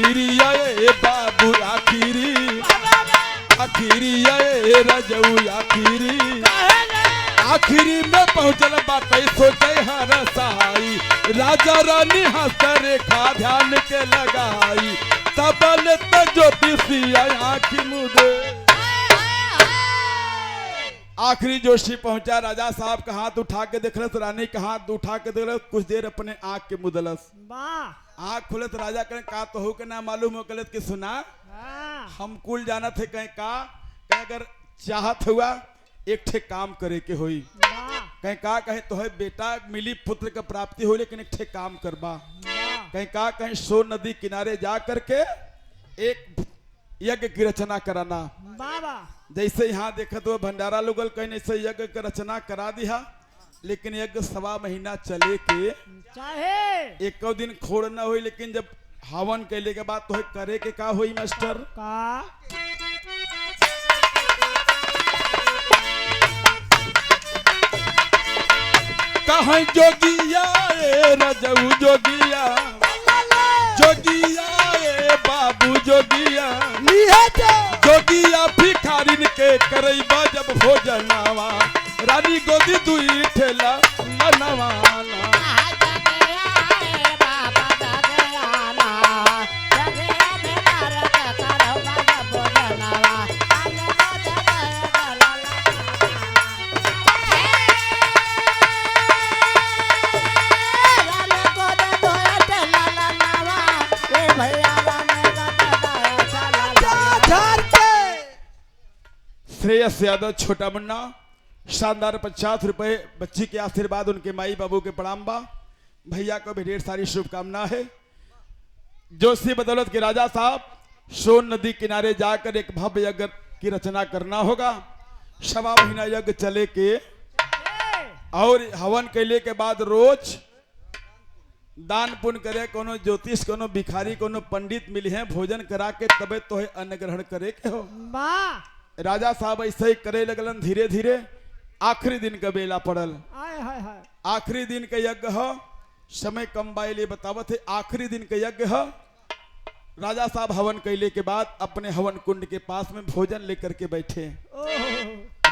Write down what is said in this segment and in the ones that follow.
आखिरी आए बाबू आखिरी आखिरी आए रजऊ आखिरी आखिरी में पहुंचल बात सोचे हर सहाई राजा रानी हंस रेखा ध्यान के लगाई तबल ज्योतिषी आखी मुदे आखिरी जोशी पहुंचा राजा साहब का हाथ उठा के देखलस रानी का हाथ उठा के देखलस कुछ देर अपने आंख के मुदलस आंख खुलत राजा कहें का तो हो के ना मालूम हो गलत कि सुना हम कुल जाना थे कहीं का अगर चाहत हुआ एक ठे काम करे के होई कहीं का कहे तो है बेटा मिली पुत्र का प्राप्ति हो लेकिन एक ठे काम करबा कहीं का कहीं सोन नदी किनारे जा करके एक यज्ञ की रचना कराना जैसे यहाँ देखा तो भंडारा लोगल कहीं ऐसे यज्ञ की रचना करा दिया लेकिन यज्ञ 1.25 महीना चले के चाहे एक दिन खोड़ न हुई लेकिन जब हवन कैले के बाद तो है करे के का हुई मास्टर का कहीं जोगिया रजऊ जोगिया जोगिया बाबू जोगिया जोगिया भिखारिन के करैबा जब भोजनावा रानी गोदी दुई ठेला मनवाना श्रेयस यादव छोटा मुन्ना शानदार 50 रुपए बच्ची के आशीर्वाद उनके माई बाबू के प्रणाम बा भैया को भी ढेर सारी शुभकामना है जोशी बदौलत के राजा साहब सोन नदी किनारे जाकर एक भव्य यज्ञ की रचना करना होगा 1.25 महीना यज्ञ चले के और हवन कैले के बाद रोज दान पुण्य करे कोनो ज्योतिष कोनो भिखारी कोनो पंडित मिले हैं भोजन करा के तबे तो है अन्न ग्रहण करे के हो राजा साहब ऐसे ही करे लगलन धीरे धीरे आखिरी दिन का बेला पड़ल आखिरी दिन का यज्ञ हो समय कम बाइले बतावत है आखिरी दिन का यज्ञ हो राजा साहब हवन कैले के बाद अपने हवन कुंड के पास में भोजन लेकर के बैठे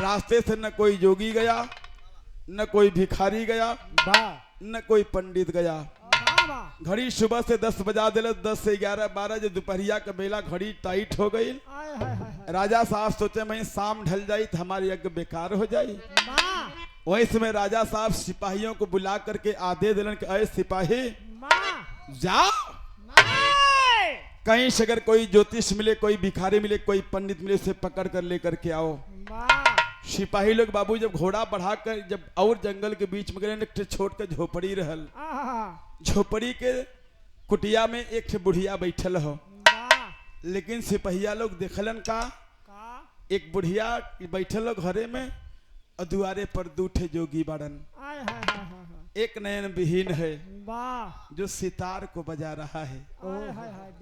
रास्ते से न कोई जोगी गया न कोई भिखारी गया न कोई पंडित गया घड़ी सुबह से 10 बजा दिल 10 से 11 12 जो दोपहरिया का बेला घड़ी टाइट हो गई राजा साहब सोचे मैं शाम ढल जाई तो हमारी यज्ञ बेकार हो जाई वही समय राजा साहब सिपाहियों को बुला करके आदेश दिलन कि अरे सिपाही जाओ कहीं से अगर कोई ज्योतिष मिले कोई भिखारी मिले कोई पंडित मिले उसे पकड़ कर लेकर के आओ सिपाही लोग बाबू जब घोड़ा बढ़ाकर जब और जंगल के बीच में गए छोट के झोपड़ी रहल झोपड़ी के कुटिया में एक बुढ़िया बैठल हो लेकिन सिपहिया लोग देखलन का एक बुढ़िया बैठल हो घरे में और दुआरे पर 2 ठे जोगी बाड़न एक नयन विहीन है जो सितार को बजा रहा है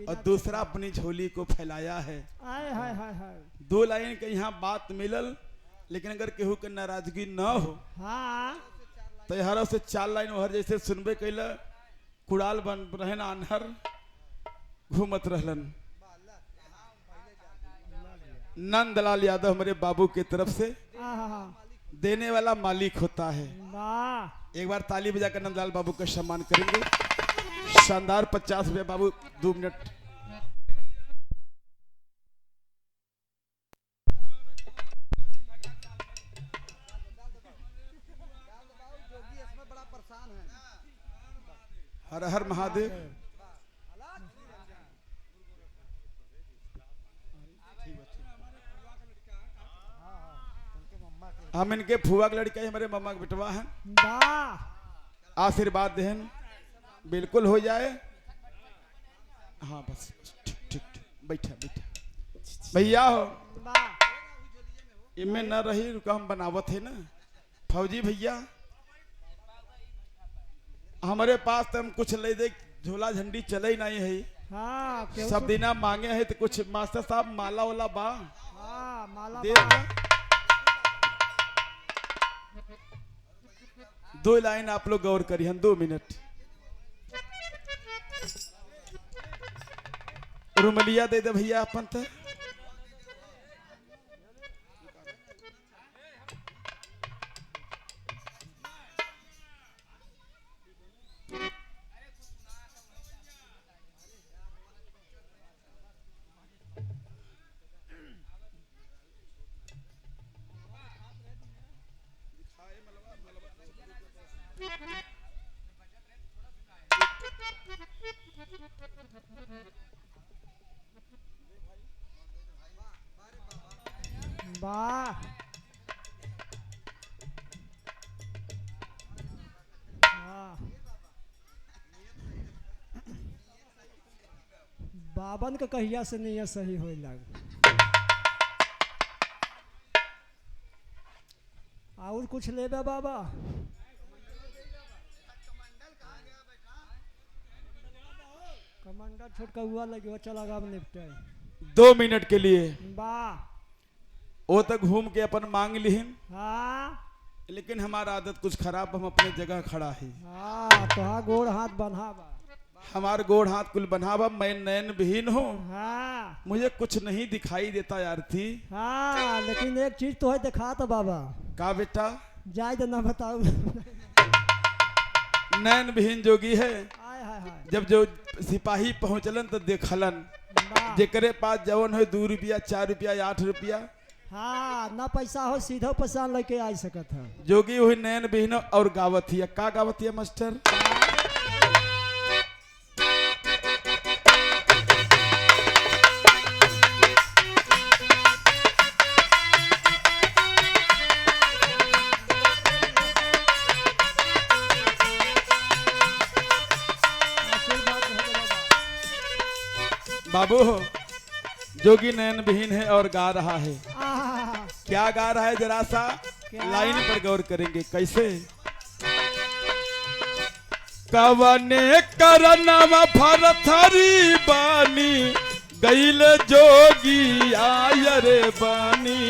और दूसरा अपनी झोली को फैलाया है 2 लाइन के यहाँ बात मिलल लेकिन अगर केहू के नाराजगी न हो तो हर से 4 लाइन हर जैसे सुनबे कैला कुड़ाल बन रहन आनहर घूमत रहलन नंदलाल यादव हमारे बाबू के तरफ से देने वाला मालिक होता है एक बार ताली बजाकर नंदलाल बाबू का सम्मान करेंगे शानदार 50 रुपये बाबू 2 मिनट हर हर महादेव हम इनके फुआ के लड़का हमारे मम्मा के बेटवा है आशीर्वाद देहन बिल्कुल हो जाए हाँ बस ठीक ठीक बैठा बैठा भैया हो इनमें न रही रुका हम बनावत है ना फौजी भैया हमारे पास तो हम कुछ ले दे झोला झंडी चले ही नहीं है सब दिना मांगे है तो कुछ मास्टर साहब माला वाला बा माला दे 2 लाइन आप लोग गौर करिए 2 मिनट रुमलिया दे दे भैया अपन तो। वाह वाह, बाबन का कहिया से नहीं सही हो लग। और कुछ लेबे बाबा? कमांडर छोटका हुआ लगे वो चला गाँव निपटे। 2 मिनट के लिए वाह वो तक घूम के अपन मांग लिहिन, हाँ लेकिन हमारा आदत कुछ खराब, हम अपने जगह खड़ा है। हाँ, तो हाँ गोड़ हाथ बन्हावा। हमार गोड़ हाथ कुल बन्हावा, मैं नैन विहीन हूँ, हाँ मुझे कुछ नहीं दिखाई देता यार थी। हाँ, लेकिन एक चीज तो है दिखा तो बाबा। का बेटा? जाए तो ना बताओ। नैन विहीन जोगी है। हाय हाय हाय, जब जो सिपाही पहुंचलन तो देखलन, वाह। जेकरे पास जवन हो 2 रुपया 4 रुपया या 8 रुपया, हाँ ना पैसा हो सीधो पैसा लेके आ सकत है। जोगी हुई नैन विहीन और गावत हिया। का गावत हिया मास्टर? आशीर्वाद रहे बाबा। बाबू हो, जोगी नैन विहीन है और गा रहा है। आहा, क्या गा रहा है जरा सा क्या? लाइन पर गौर करेंगे। कैसे? कवने करनवा फरथरी बानी गईल जोगी आयरे बानी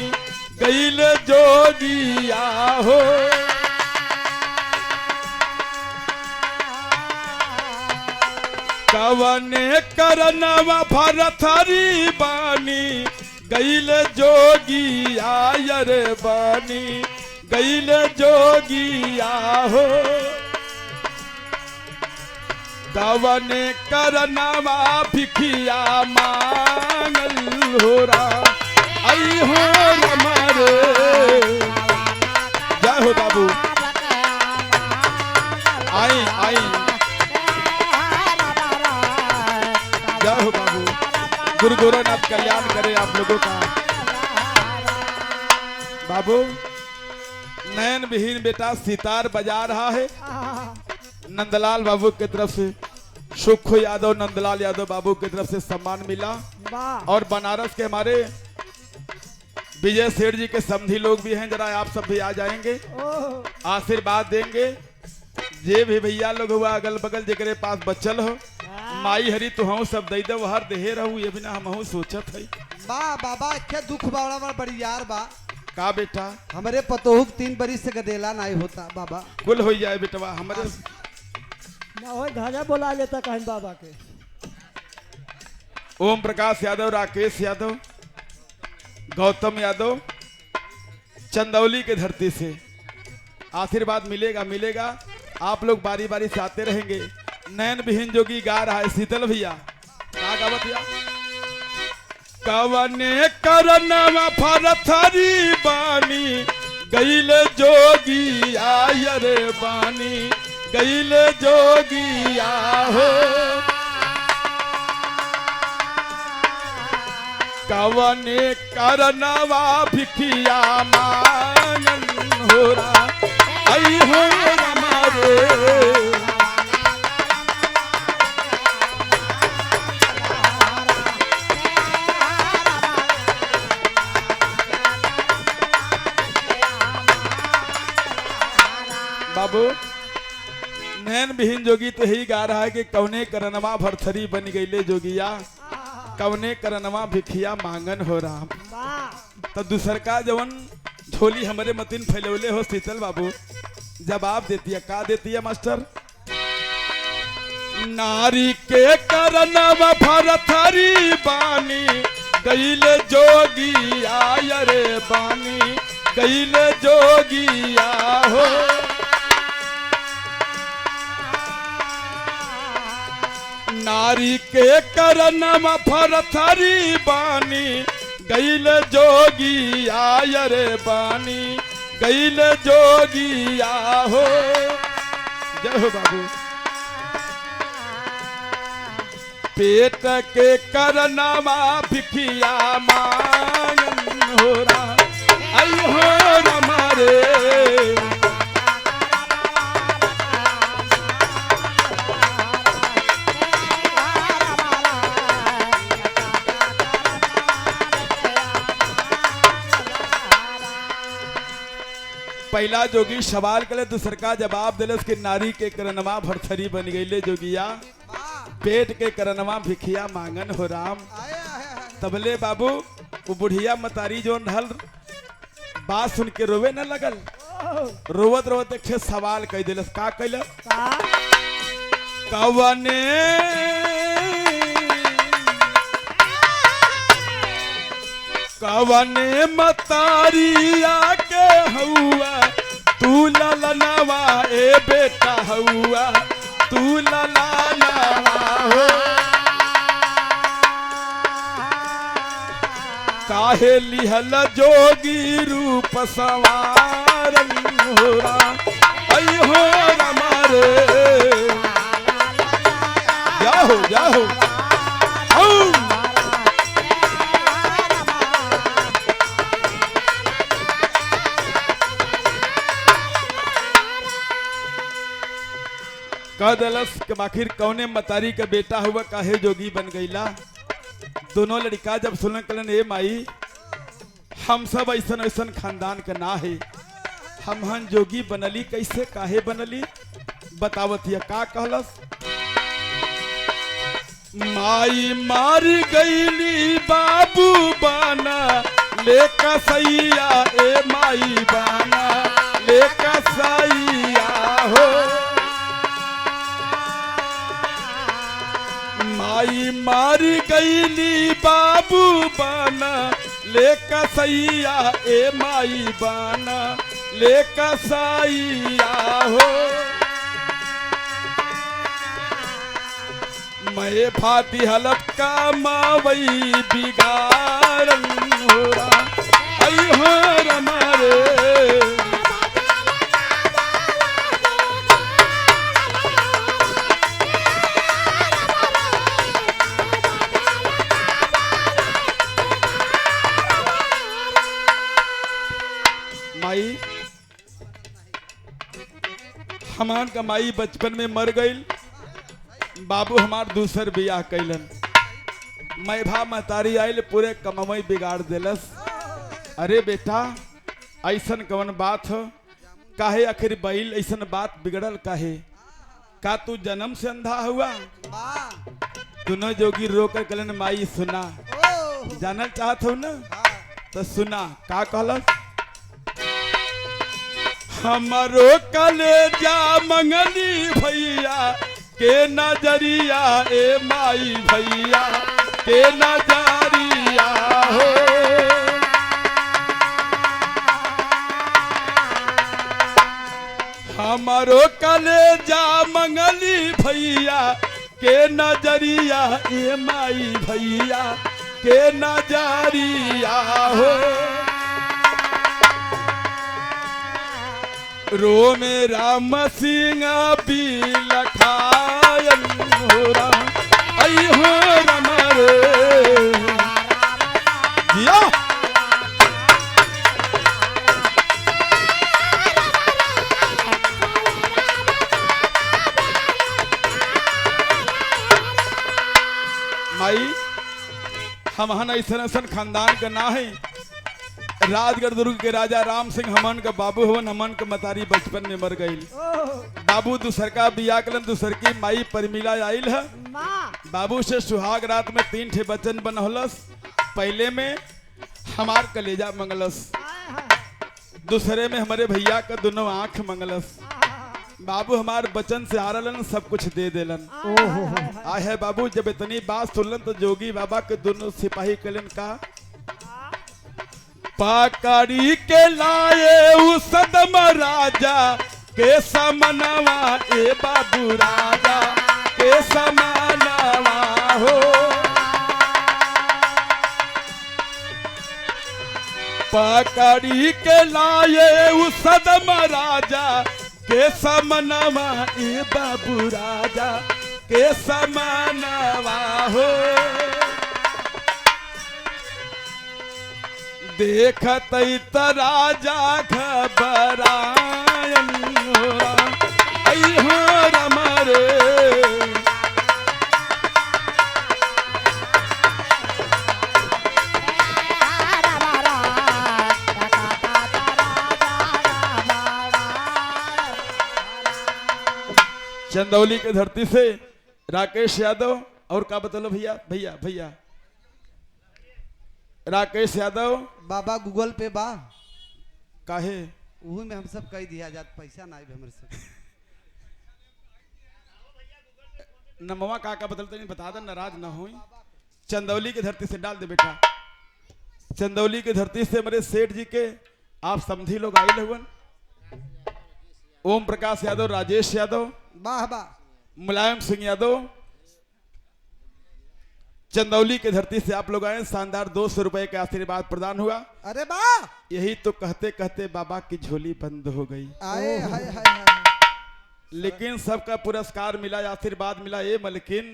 गईल जोगी आहो। कवने करनवा फरथरी बानी गईल जोगी आयर बानी गईल जोगी आहो। कवने करनवा भिखिया मांगल होरा आई हो हमारे। जय हो बाबू, आई आई, जय हो बाबू। गुरु गोरखनाथ कल्याण करे आप लोगों का। बाबू, नैन विहीन बेटा सितार बजा रहा है। आहा, नंदलाल बाबू की तरफ से, सुखो यादव नंदलाल यादव बाबू की तरफ से सम्मान मिला। वाह। और बनारस के हमारे विजय सेठ जी के समधी लोग भी हैं, जरा आप सब भी आ जाएंगे, ओह, आशीर्वाद देंगे। जे भी भैया लोग हुआ अगल बगल जेकरे पास बच्चल हो, माई हरी तो हूँ सब दई दे हर देहे रहू, ये बिना हम सोचत है। बा बाबा क्या दुख बावड़ा में बड़ी यार बा। का बेटा? हमारे पतोहुक 3 बरिस से गदेला नहीं होता बाबा। कुल हो जाए बेटवा हमारे। ना हो ध्वजा बोला लेता कहीं बाबा के। ओम प्रकाश यादव, राकेश यादव, गौतम यादव, चंदौली के धरती से आशीर्वाद मिलेगा मिलेगा। आप लोग बारी बारी से आते रहेंगे। नैन विहीन जोगी गा रहा है शीतल भैया। का गावत या? कवने करनवा फरथरी बानी गईल जोगी आयर बानी गईल जोगी आहो। कवने करनवा भिखिया मांगन होरा आई हो हमारे। बाबू, नैन विहीन जोगी तो यही गा रहा है कि कवने करनवा भरथरी बन गईले जोगिया, कवने करनवा भिखिया मांगन हो राम। वाह। तो दूसर का जवन झोली हमारे मतिन फैलौले हो शीतल बाबू, जवाब देती है। का देती है मास्टर? नारी के करनवा भरथरी बानी गईल जोगिया रे बानी गईल जोगिया हो। नारी के करनवा भरथरी बानी गईल जोगिया रे बानी गईल जोगिया हो। जय हो बाबू। पेट के करनवा भिखिया मांगन हो रहा आई हो हमारे। पहला जोगी सवाल करे दूसर का जवाब दिलस कि नारी के करनवा भरथरी बन गईले जोगिया पेट के करनवा भिखिया मांगन हो राम। तबले बाबू वो बुढ़िया मतारी जोन ढल बात सुन के रोवे न लगल। रोवत रोवत एक सवाल कह दिलस का कैल कवने कवने मतारिया के हुआ तू ललनवा ए बेटा हुआ तू ललनवा हो। काहे लिहल जोगी रूप सवारन हो राम आई हो हमारे। जाहो जाहो कह दलस के आखिर कौने मतारी का बेटा हुआ काहे जोगी बन गईला। दोनों लड़का जब सुनन कलन ए माई हम सब ऐसन ऐसन खानदान का ना है हम हन जोगी बनली कैसे काहे बनली बतावतिया का कहलस। माई मार गईली बाबू बाना ले कसैया ए माई बाना ले कसैया हो। माई मार गईली बाबू बाना ले कसैया ए माई बाना ले कसैया हो। मैं फाती हलफ का मावई बिगाड़न हो रहा आई हो हमारे। माई हमान का माई बचपन में मर गई बाबू हमार दूसर बियाह कैलन मैं भा महतारी आयल पूरे कमई बिगाड़ दिलस। अरे बेटा ऐसन कवन बात हो काहे आखिर बैल ऐसन बात बिगड़ल काहे का तू जन्म से अंधा हुआ। दोनों जोगी रोकर कलन माई सुना जानल चाहत हो न तो सुना का कहलस। हमारो कलेजा मंगली भैया के नजरिया ए माई भैया के नजरिया हो। हमारो कलेजा मंगली भैया के नजरिया ए माई भैया के नजरिया हो। रो में राम सिंह बिलखायन हो राम आई हो रमरे दिया। माई हम हन ऐसन खानदान का ना है। राजगढ़ दुर्ग के राजा राम सिंह हमन का बाबू हवन हमन का मतारी बचपन में मर गई। बाबू दूसर का बिया कलन दूसर की माई परमिला आयल है। बाबू से सुहाग रात में 3 ठे बचन बनौलस। पहले में हमार कलेजा मंगलस दूसरे में हमारे भैया का दोनों आंख मंगलस बाबू हमार बचन से हारलन सब कुछ दे देलन। ओहो आय है बाबू जब इतनी बात सुनलन तो जोगी बाबा के दोनों सिपाही कलन का पकड़ी के लाए उस सदम राजा के समनवा ए बाबू राजा के समनवा हो। पकड़ी के लाए उस सदम राजा के समनवा ए बाबू राजा के समनवा हो। देखत त राजा घबरायन हो रम रे। चंदौली के धरती से राकेश यादव और का बतलो भैया भैया भैया राकेश यादव बाबा गूगल पे बा काहे वही में हम सब कह दिया जात पैसा ना हमरे से। नमवा का बदलते नहीं बता दे नाराज ना हो। चंदौली की धरती से डाल दे बेटा। चंदौली की धरती से मेरे सेठ जी के आप समझी लोग आए हुए ओम प्रकाश यादव राजेश यादव वाह वाह मुलायम सिंह यादव चंदौली के धरती से आप लोग आए। शानदार 200 रुपए के आशीर्वाद प्रदान हुआ। अरे वाह यही तो कहते कहते बाबा की झोली बंद हो गई। आए हाय हाय हाय। लेकिन सबका पुरस्कार मिला आशीर्वाद मिला ये मलकिन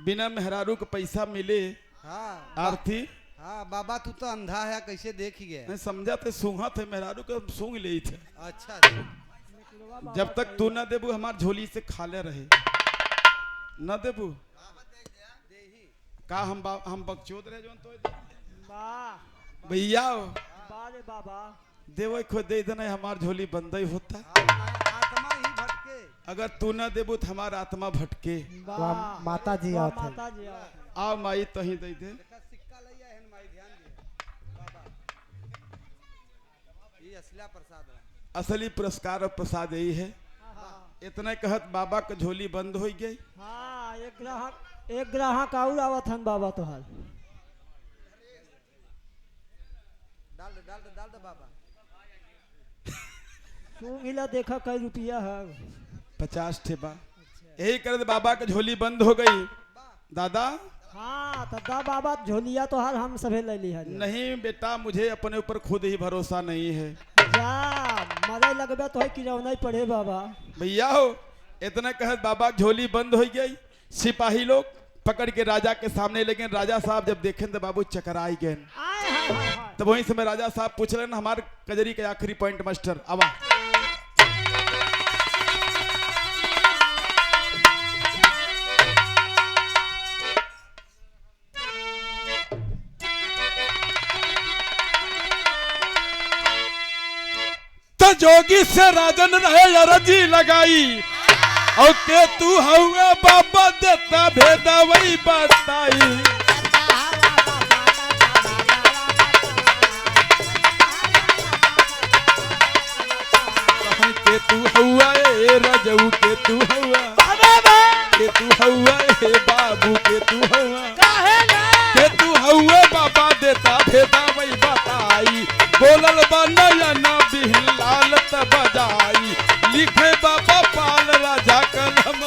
बिना मेहरारू को पैसा मिले हाँ आरती हाँ बाबा तू तो अंधा है कैसे देख गए। नहीं समझा थे सूंघा थे मेहरारू को सूंघ ले थे। अच्छा जब तक तू न देबू हमार झोली से खाले रहे न देबू का हम बकचोद रहे जो तो भैया बाबा देव खो दे देना हमार झोली बंद ही होता। आत्मा ही भटके। अगर तू न देबू तो हमारा आत्मा भटके। माता जी माता जी आओ माई तो ही दे दे सिक्का लइया है माई ध्यान दे बाबा ये असला प्रसाद है। असली पुरस्कार और प्रसाद यही है। इतना कहत बाबा के झोली बंद हो गई। हाँ एक ग्राहक और आवत हन बाबा तो हाल डाल दे बाबा। सूंघिला देखा कई रुपया है 50 ठे बा। यही कर बाबा के झोली बंद हो गई दादा। हाँ तदा बाबा झोलिया तो हाल हम सभे ले ली है। नहीं बेटा मुझे अपने ऊपर खुद ही भरोसा नहीं है। जा मरे लगबे तो है कि नहीं पढ़े बाबा। भैया हो इतना कहत बाबा की झोली बंद हो गई। सिपाही लोग पकड़ के राजा के सामने लेकिन राजा साहब जब देखें तो बाबू चकराई गए। तब वहीं से मैं राजा साहब पूछ रहे हमारे कजरी के आखिरी पॉइंट मास्टर आवा। तो जोगी से राजन रहे अरजी लगाई और के तू हुआ बाबा देता भेदा वही बताई। के तू हुआ ए रजऊ के तू हुआ ए बाबू के तू हुआ बाबा देता भेदा वही बताई। बोलल बनयना बिहलाल त बजाई लिखे बाबा पाल राजा कलम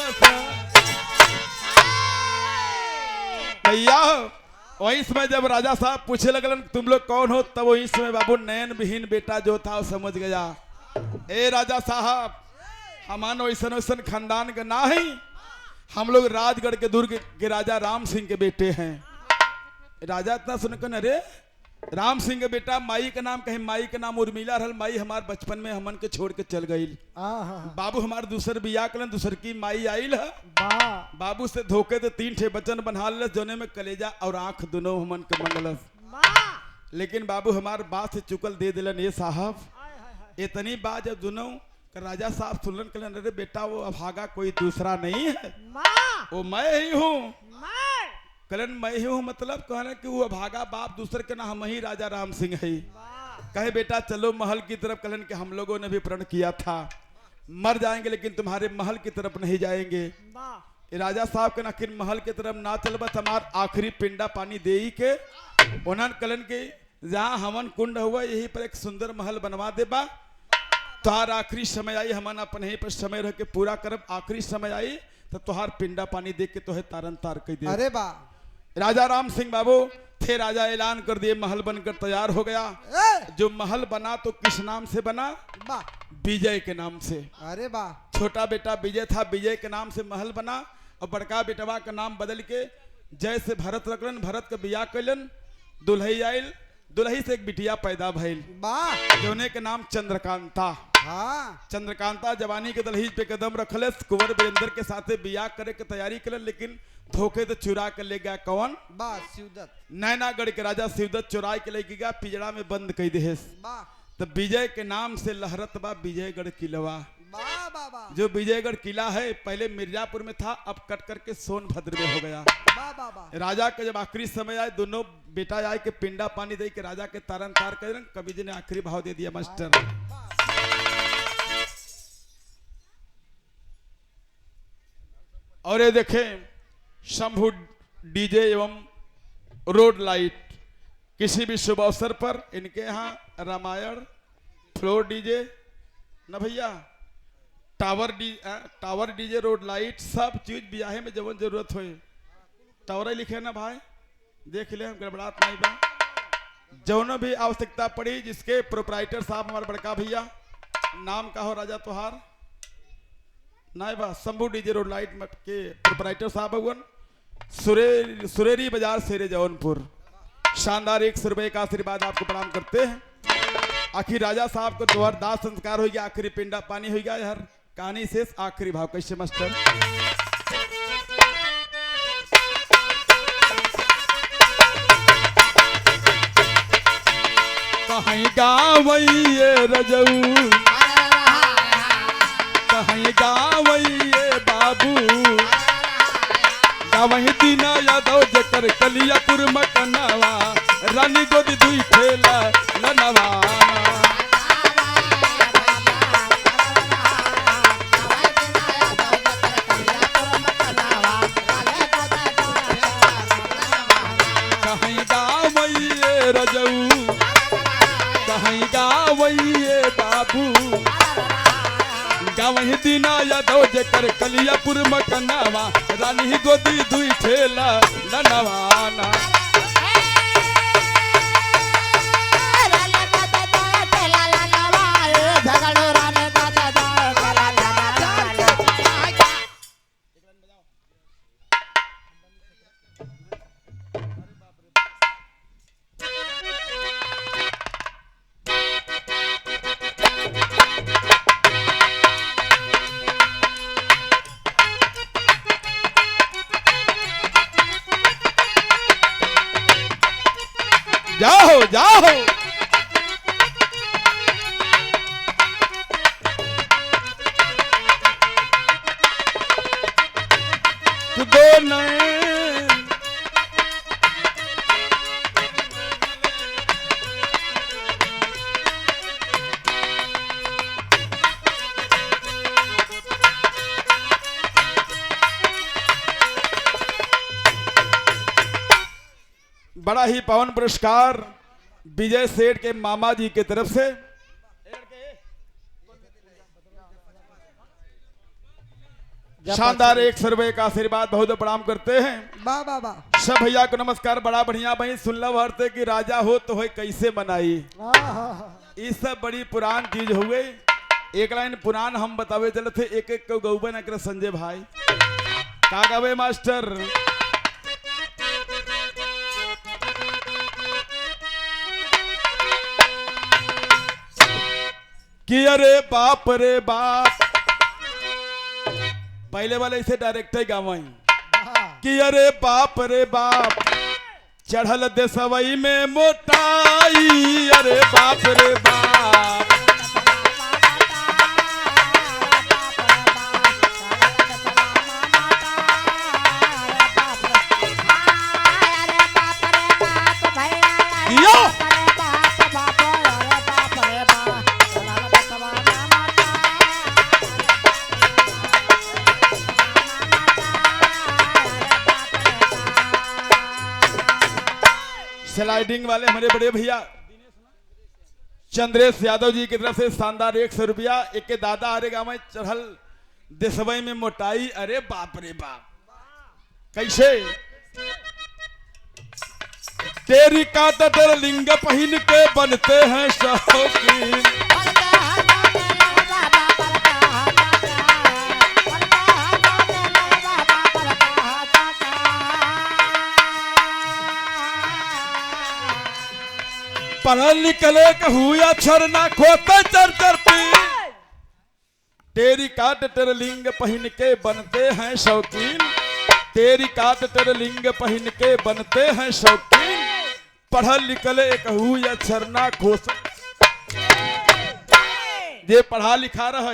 भैया। वही समय जब राजा साहब पूछे लगलन तुम लोग कौन हो तब वही समय बाबू नयन विहीन बेटा जो था वो समझ गया। ए राजा साहब हमान वैसन वैसन खानदान का ना है। हम लोग राजगढ़ के दुर्ग के राजा राम सिंह के बेटे हैं। राजा इतना सुनकर अरे राम सिंह के बेटा माई का नाम कहे माई का नाम उर्मिला रहल। माई हमार बचपन में हमन के छोड़ के चल गई। बाबू हमार दूसर बिया कलन दूसर की माई आइल है। बाबू से धोखे तो 3 ठे बचन बना लस जोने में कलेजा और आंख दोनों हमन के मंगलस। लेकिन बाबू हमार बात से चुकल दे दिलन ये साहब। इतनी बात जब दोनों राजा साहब सुनलन कलन अरे बेटा वो अभागा कोई दूसरा नहीं है वो मैं ही हूँ। कलन मैं ही हूँ मतलब कहना कि वो भागा बाप दूसरे के ना हम ही राजा राम सिंह है। कहे बेटा चलो महल की तरफ। कलन के हम लोगों ने भी प्रण किया था मर जाएंगे लेकिन तुम्हारे महल की तरफ नहीं जाएंगे। वाह ये राजा साहब के नकिन महल की तरफ ना चलबत हमार आखिरी पिंडा पानी दे के उन्हन कलन के जहाँ हवन कुंड हुआ यही पर एक सुंदर महल बनवा देबा। तुहार आखिरी समय आई हमन अपन यहीं पर समय रह के पूरा करब। आखिरी समय आई तो तुहार पिंडा पानी देख के तोहे तारन तार कह दे। अरे बा राजा राम सिंह बाबू थे राजा ऐलान कर दिए महल बनकर तैयार हो गया। ए, जो महल बना तो किस नाम से बना? बा विजय के नाम से। अरे बा छोटा बेटा विजय था, विजय के नाम से महल बना और बड़का बेटवा का नाम बदल के जय से भरत रखलन। भरत का बियाह कैलन, दुल्हई आयल, दुल्हई से एक बिटिया पैदा भइल बा जोने के नाम चंद्रकांता। हाँ चंद्रकांता जवानी के दलहीज पे कदम रखले, कुंवर वीरेंद्र के साथे बियाह करे के तैयारी करल, लेकिन धोखे से चुरा के ले गया कौन? बा शिवदत्त नैनागढ़ के राजा शिवदत्त चुरा के ले गया, पिजड़ा में बंद कर देहेस। बा तो विजय के नाम से लहरत बा विजयगढ़ किलवा। बा बा बा जो विजयगढ़ किला है पहले मिर्जापुर में था, अब कट करके सोनभद्र में हो गया। बा बा बा राजा के जब आखिरी समय आए दोनों बेटा आए के पिंडा पानी दे के राजा के तारन तार कर कवि जी ने आखिरी भाव दे दिया मास्टर। और ये देखें शंभू डीजे एवं रोड लाइट, किसी भी शुभ अवसर पर इनके यहाँ रामायण फ्लोर डीजे न भैया टावर डीजे रोड लाइट सब चीज ब्याहे में जवन जरूरत हो टावर लिखे ना भाई, देख ले हम गड़बड़ात नहीं बा। जौनो भी आवश्यकता पड़ी जिसके प्रोपराइटर साहब हमारे बड़का भैया नाम का हो राजा तोहार नहीं बा, शंभू डीजे रोड लाइट के प्रोपराइटर साहब भगवान सुरेरी बाजार शेरे जौनपुर। शानदार 100 रुपए का आशीर्वाद आपको प्रणाम करते हैं। आखिर राजा साहब को दोहर दास संस्कार हो गया, आखिरी पिंडा पानी हो गया। हर कहानी शेष आखिरी भाव कैसे मास्टर? कहीं गावैये रजऊ, कहीं गावैये बाबू, गावही दीना यादव जकर कलियापुर मकनवा, रानी गोदी दुई ठेला लनवा। कहीं गावैये रजऊ, कहीं गावैये बाबू, गावही दीना यादव जकर कलियापुर मकनवा, रानी गोदी दुई ठेला लनवाना। जाओ जाओ तू दो नैन बड़ा ही पावन पुरस्कार विजय सेठ के मामा जी की तरफ से शानदार 100 रुपए का आशीर्वाद बहुत प्रणाम करते हैं। बा बा बा सब भैया को नमस्कार। बड़ा बढ़िया भाई सुनल हरते कि राजा हो तो हो कैसे बनाई, ये सब बड़ी पुरान चीज हो गई। एक लाइन पुरान हम बतावे चले थे, एक एक को गौबे न कर संजय भाई का गावे मास्टर। कि अरे बाप रे बाप, पहले वाले इसे डायरेक्ट ही गावाई कि अरे बाप रे बाप, चढ़ल देसवई में मोटाई, अरे बाप रे बाप। स्लाइडिंग वाले हमारे बड़े भैया चंद्रेश यादव जी की तरफ से शानदार 100 रुपया। एक के दादा अरे गाँव में चढ़ल देशवई में मोटाई, अरे बाप रे बाप कैसे। तेरी काट तेरे लिंग पहन के बनते हैं शौकीन। पढ़ निकले हुआ छरना खोते चर चरती। तेरी काट तेरे लिंग पहन के बनते हैं शौकीन। तेरी काट तेरे लिंग पहन के बनते हैं शौकीन। पढ़ल लिखले हुआ छरना खोस, ये पढ़ा लिखा रहा